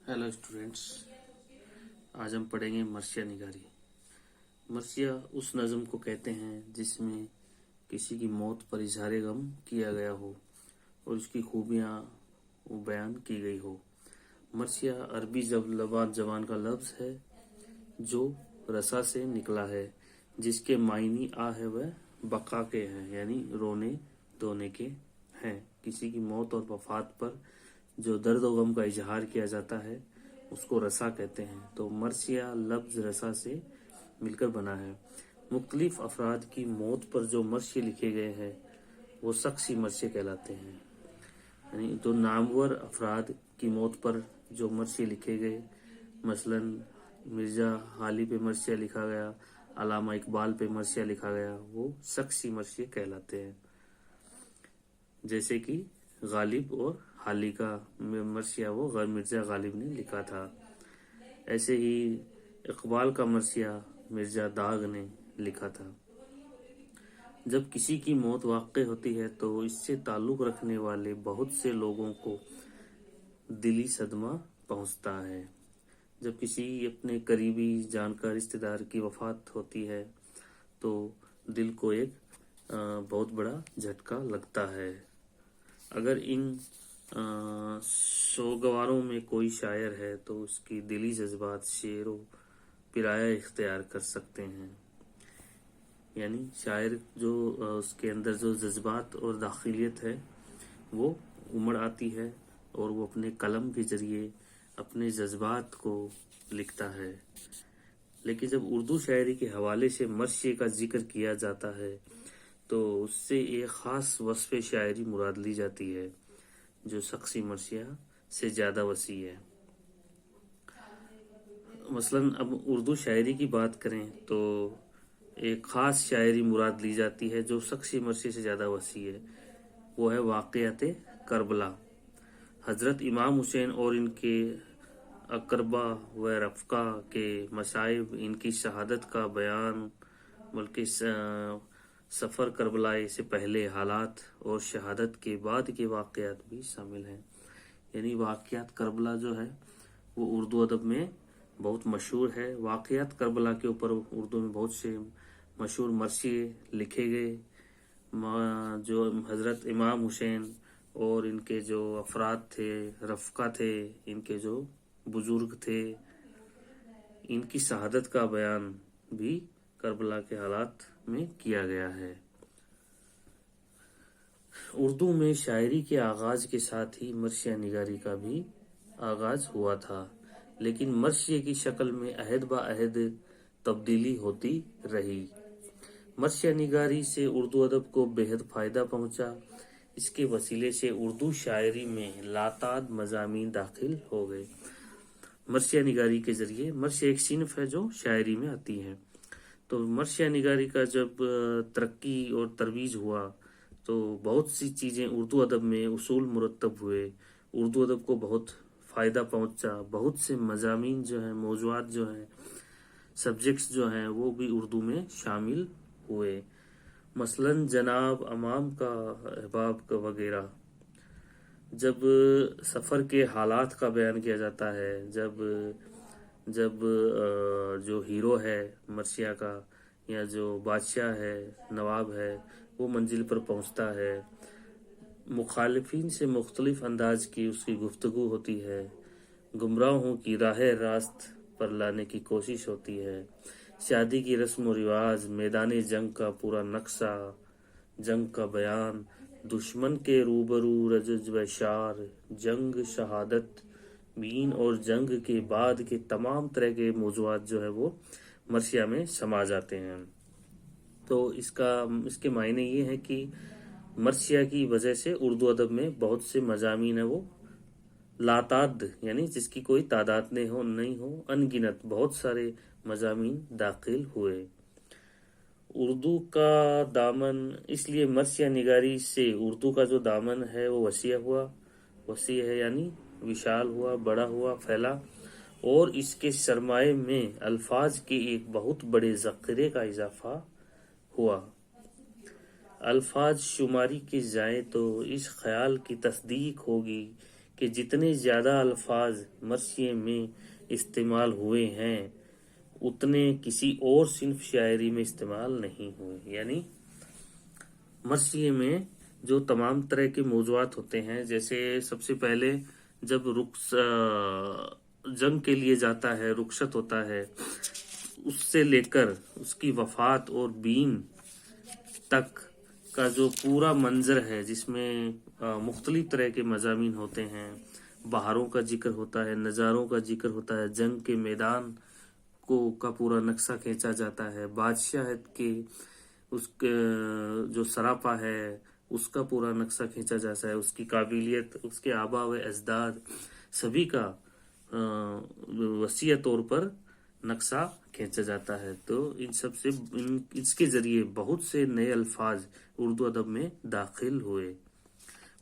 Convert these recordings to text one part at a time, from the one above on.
Hello students, आज हम पढ़ेंगे मर्सिया निगारी। मर्सिया उस नज़म को कहते हैं जिसमें किसी की मौत पर इजहार गम किया गया हो और उसकी खूबियाँ बयान की गई हो। मर्सिया अरबी लबात जबान का लफ्ज़ है जो रसा से निकला है, जिसके मायनी आ है वह बका के हैं, यानी रोने धोने के हैं। किसी की मौत और वफात पर जो दर्द व गम का इजहार किया जाता है उसको रसा कहते हैं। तो मर्सिया लफ्ज़ रसा से मिलकर बना है। मुख्तलिफ अफराद की मौत पर जो मर्सिया लिखे गए हैं वो शख्सी मर्सिया कहलाते हैं। यानी तो नामवर अफराद की मौत पर जो मर्सिया लिखे गए, मसलन मिर्ज़ा गालिब पे मर्सिया लिखा गया, अलामा इकबाल पे मर्सिया लिखा गया, वो शख्सी मर्सिया कहलाते हैं। जैसे कि गालिब और हाली का मर्सिया वो मिर्ज़ा गालिब ने लिखा था। ऐसे ही इकबाल का मर्सिया मिर्ज़ा दाग ने लिखा था। जब किसी की मौत वाक़ई होती है तो इससे ताल्लुक़ रखने वाले बहुत से लोगों को दिली सदमा पहुंचता है। जब किसी अपने करीबी जानकार रिश्तेदार की वफात होती है तो दिल को एक बहुत बड़ा झटका लगता है। अगर इन सोगवारों में कोई शायर है तो उसकी दिली जज्बात शेर व पिराया इख्तियार कर सकते हैं। यानी शायर जो उसके अंदर जो जज्बात और दाखिलियत है वो उमड़ आती है और वो अपने कलम के जरिए अपने जज्बात को लिखता है। लेकिन जब उर्दू शायरी के हवाले से मर्सिए का जिक्र किया जाता है तो उससे एक ख़ास वस्फ़ शायरी मुराद ली जाती है जो शख्सी मर्सिया से ज़्यादा वसी है। मसलन अब उर्दू शायरी की बात करें तो एक ख़ास शायरी मुराद ली जाती है जो शख्सी मर्सिया से ज़्यादा वसी है। वो है वाक़यात करबला। हज़रत इमाम हुसैन और इनके अकरबा व रफ़का के मसाइब, इनकी शहादत का बयान, बल्कि सफ़र करबला से पहले हालात और शहादत के बाद के वाक़यात भी शामिल हैं। यानी वाक़यात करबला जो है वो उर्दू अदब में बहुत मशहूर है। वाक़यात करबला के ऊपर उर्दू में बहुत से मशहूर मर्सिए लिखे गए। जो हज़रत इमाम हुसैन और इनके जो अफराद थे, रफ़का थे, इनके जो बुजुर्ग थे, इनकी शहादत का बयान भी करबला के हालात में किया गया है। उर्दू में शायरी के आगाज़ के साथ ही मर्सिया निगारी का भी आगाज़ हुआ था, लेकिन मर्सिया की शक्ल में अहद ब अहद तब्दीली होती रही। मर्सिया निगारी से उर्दू अदब को बेहद फ़ायदा पहुंचा। इसके वसीले से उर्दू शायरी में लाताद मज़ामीन दाखिल हो गए। मर्सिया निगारी के ज़रिए, मर्सिया एक सिनफ है जो शायरी में आती है। तो मर्सिया निगारी का जब तरक्की और तरवीज हुआ तो बहुत सी चीज़ें उर्दू अदब में उसूल मुरतब हुए। उर्दू अदब को बहुत फ़ायदा पहुंचा। बहुत से मज़ामीन जो हैं, मौज़ूआत जो हैं, सब्जेक्ट्स जो हैं वो भी उर्दू में शामिल हुए। मसलन जनाब, अमाम का, अहबाब का वगैरह। जब सफ़र के हालात का बयान किया जाता है, जब जब जो हीरो है मर्सिया का या जो बादशाह है, नवाब है, वो मंजिल पर पहुंचता है, मुखालिफिन से मुख्तलिफ अंदाज की उसकी गुफ्तगू होती है, गुमराहों की राह रास्त पर लाने की कोशिश होती है, शादी की रस्म व रिवाज, मैदान जंग का पूरा नक्शा, जंग का बयान, दुश्मन के रूबरू रजज व शार, जंग, शहादत, बीन और जंग के बाद के तमाम तरह के मौज़ूआत जो है वो मर्सिया में समा जाते हैं। तो इसके मायने ये हैं कि मर्सिया की वजह से उर्दू अदब में बहुत से मज़ामीन है वो लाताद, यानी जिसकी कोई तादाद नहीं हो, अनगिनत बहुत सारे मज़ामीन दाखिल हुए। उर्दू का दामन, इसलिए मर्सिया निगारी से उर्दू का जो दामन है वो वसी है, यानी विशाल हुआ, बड़ा हुआ, फैला, और इसके सरमाए में अल्फाज के एक बहुत बड़े ज़ख़ीरे का इजाफा हुआ। अल्फाज शुमारी की जाए तो इस ख्याल की तस्दीक होगी کہ جتنے زیادہ الفاظ مرثیے میں استعمال ہوئے ہیں اتنے کسی اور صنف شاعری میں استعمال نہیں ہوئے. یعنی مرثیے میں جو تمام طرح کے موضوعات ہوتے ہیں، جیسے سب سے پہلے جب جنگ کے لیے جاتا ہے، رخصت ہوتا ہے، اس سے لے کر اس کی وفات اور بین تک کا جو پورا منظر ہے، جس میں مختلف طرح کے مضامین ہوتے ہیں، بہاروں کا ذکر ہوتا ہے، نظاروں کا ذکر ہوتا ہے، جنگ کے میدان کا پورا نقشہ کھینچا جاتا ہے، بادشاہت کے اس کے جو سراپا ہے اس کا پورا نقشہ کھینچا جاتا ہے، اس کی قابلیت، اس کے آباء و اجداد سبھی کا وسیع طور پر نقشہ کھینچا جاتا ہے. تو ان سب سے اس کے ذریعے بہت سے نئے الفاظ اردو ادب میں داخل ہوئے.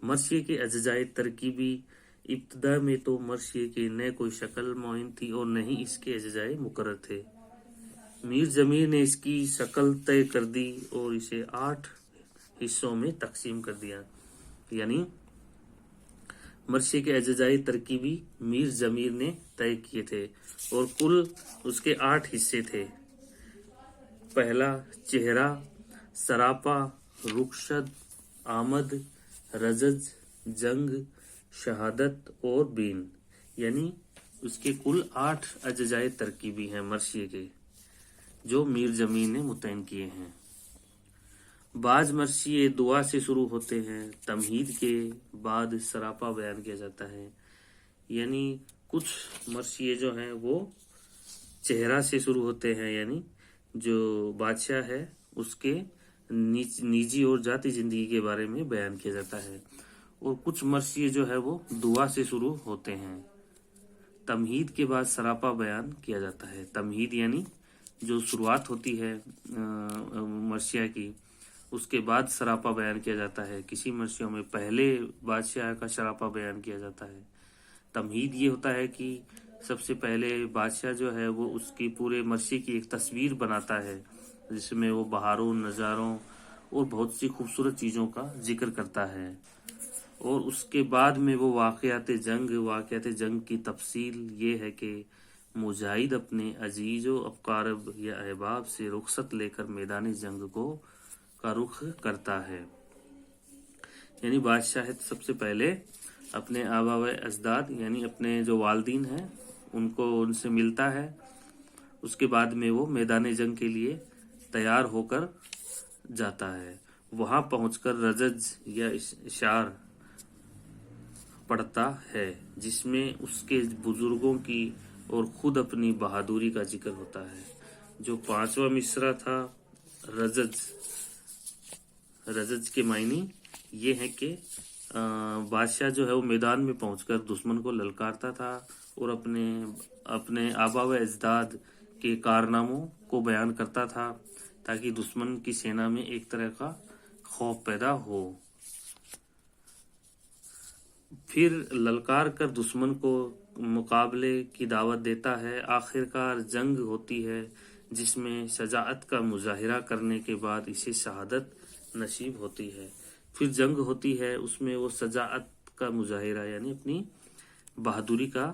مرثیے کے اجزائے ترکیبی، ابتدا میں تو مرثیے کی نہ کوئی شکل معین تھی اور نہ ہی اس کے اجزائے مقرر تھے. میر ضمیر نے اس کی شکل طے کر دی اور اسے 8 حصوں میں تقسیم کر دیا. یعنی مرثیے کے اجزائے ترکیبی میر ضمیر نے طے کیے تھے اور کل اس کے 8 حصے تھے. پہلا چہرہ، سراپا، رخصت، آمد، رزج، جنگ، شہادت اور بین. یعنی اس کے کل 8 اجزائے ترکیبی ہیں مرثیے کے، جو میر ضمیر نے متعین کیے ہیں. بعض مرثیے دعا سے شروع ہوتے ہیں، تمہید کے بعد سراپا بیان کیا جاتا ہے. یعنی کچھ مرثیے جو ہیں وہ چہرہ سے شروع ہوتے ہیں، یعنی جو بادشاہ ہے اس کے نجی اور ذاتی زندگی کے بارے میں بیان کیا جاتا ہے. اور کچھ مرثیے جو ہے وہ دعا سے شروع ہوتے ہیں، تمہید کے بعد سراپا بیان کیا جاتا ہے. تمہید یعنی جو شروعات ہوتی ہے مرثیہ کی، اس کے بعد سراپا بیان کیا جاتا ہے. کسی مرثیوں میں پہلے بادشاہ کا سراپا بیان کیا جاتا ہے. تمہید یہ ہوتا ہے کہ سب سے پہلے بادشاہ جو ہے وہ اس کی پورے مرثیے کی ایک تصویر بناتا ہے، جس میں وہ بہاروں، نظاروں اور بہت سی خوبصورت چیزوں کا ذکر کرتا ہے. اور اس کے بعد میں وہ واقعات جنگ کی تفصیل یہ ہے کہ مجاہد اپنے عزیز و اقارب یا احباب سے رخصت لے کر میدان جنگ کا رخ کرتا ہے. یعنی بادشاہ سب سے پہلے اپنے آباء و اجداد یعنی اپنے جو والدین ہیں ان سے ملتا ہے. اس کے بعد میں وہ میدان جنگ کے لیے تیار ہو کر جاتا ہے. وہاں پہنچ کر رزج یا اشعار پڑھتا ہے، جس میں اس کے بزرگوں کی اور خود اپنی بہادری کا ذکر ہوتا ہے. جو 5واں مصرع تھا رزج کے معنی یہ ہے کہ بادشاہ جو ہے وہ میدان میں پہنچ کر دشمن کو للکارتا تھا اور اپنے آباء و اجداد کے کارناموں کو بیان کرتا تھا تاکہ دشمن کی سینا میں ایک طرح کا خوف پیدا ہو. پھر للکار کر دشمن کو مقابلے کی دعوت دیتا ہے. آخرکار جنگ ہوتی ہے جس میں شجاعت کا مظاہرہ کرنے کے بعد اسے شہادت نصیب ہوتی ہے. پھر جنگ ہوتی ہے، اس میں وہ شجاعت کا مظاہرہ یعنی اپنی بہادری کا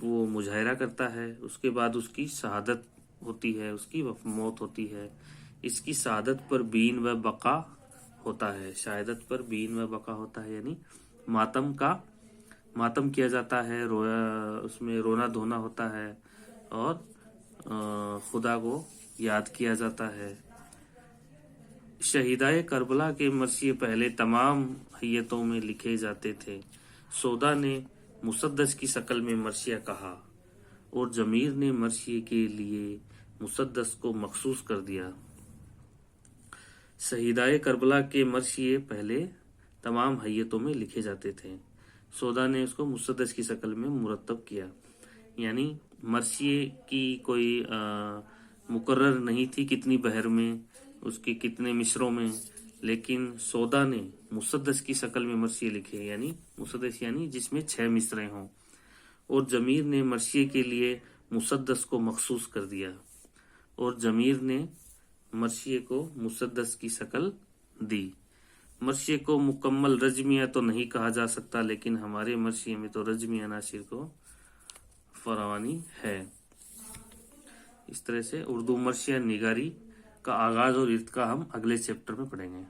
وہ مظاہرہ کرتا ہے. اس کے بعد اس کی شہادت ہوتی ہے، اس کی موت ہوتی ہے. اس کی شہادت پر بین و بقا ہوتا ہے. شہادت پر بین و بقا ہوتا ہے یعنی ماتم کیا جاتا ہے، اس میں رونا دھونا ہوتا ہے اور خدا کو یاد کیا جاتا ہے. شہیدائے کربلا کے مرثیے پہلے تمام حیتوں میں لکھے جاتے تھے. سودا نے مسدس کی شکل میں مرثیہ کہا اور ضمیر نے مرثیے کے لیے مسدس کو مخصوص کر دیا. شہیدائے کربلا کے مرثیے پہلے تمام حیتوں میں لکھے جاتے تھے. سودا نے اس کو مسدس کی شکل میں مرتب کیا. یعنی مرثیے کی کوئی مقرر نہیں تھی کتنی بحر میں، اس کی کتنے مصروں میں، لیکن سودا نے مسدس کی شکل میں مرثیے لکھے. یعنی مسدس یعنی جس میں 6 مصرے ہوں. اور ضمیر نے مرثیے کے لیے مسدس کو مخصوص کر دیا اور ضمیر نے مرثیے کو مسدس کی شکل دی. मर्शिये को मुकम्मल रजमिया तो नहीं कहा जा सकता, लेकिन हमारे मर्शिये में तो रजमी अनासिर को फरावानी है। इस तरह से उर्दू मर्शिया निगारी का आगाज और इर्तिका हम अगले चैप्टर में पढ़ेंगे।